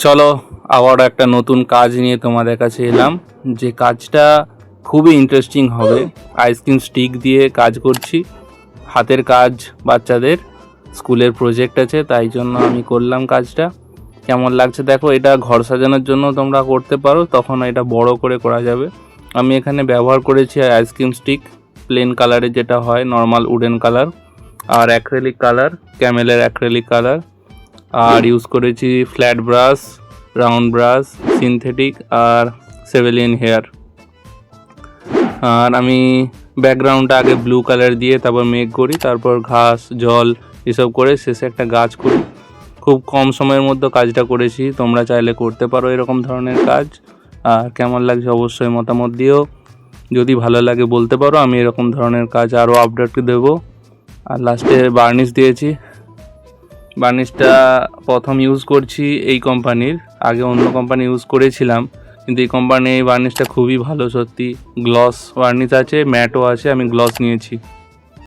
চলো আবার একটা নতুন কাজ নিয়ে তোমাদের কাছে এলাম, যে কাজটা খুবই ইন্টারেস্টিং হবে। আইসক্রিম স্টিক দিয়ে কাজ করছি, হাতের কাজ, বাচ্চাদের স্কুলের প্রজেক্ট আছে, তাই জন্য আমি করলাম কাজটা। কেমন লাগছে দেখো। এটা ঘর সাজানোর জন্য তোমরা করতে পারো, তখন এটা বড় করে করা যাবে। আমি এখানে ব্যবহার করেছি আইসক্রিম স্টিক, প্লেন কালারের যেটা হয়, নর্মাল উডেন কালার, আর অ্যাক্রেলিক কালার, ক্যামেলের অ্যাক্রেলিক কালার, আর ইউজ করেছি flat brush, round brush, synthetic, আর সেভেলিয়ান হেয়ার। আর আমি ব্যাকগ্রাউন্ডটা আগে ব্লু কালার দিয়ে তারপর মেঘ করি, তারপর ঘাস, জল এসব করে শেষে একটা গাছ করি। খুব কম সময়ের মধ্যে কাজটা করেছি, তোমরা চাইলে করতে পারো এরকম ধরনের কাজ। আর কেমন লাগছে অবশ্যই মতামত দিও, যদি ভালো লাগে বলতে পারো, আমি এরকম ধরনের কাজ আরও আপডেট দেবো। আর লাস্টে বার্নিশ দিয়েছি। বার্নিশটা প্রথম ইউজ করছি এই কোম্পানির, আগে অন্য কোম্পানি ইউজ করেছিলাম, কিন্তু এই কোম্পানির এই বার্নিশটা খুবই ভালো সত্যি। গ্লস বার্নিশ আছে, ম্যাটও আছে, আমি গ্লস নিয়েছি।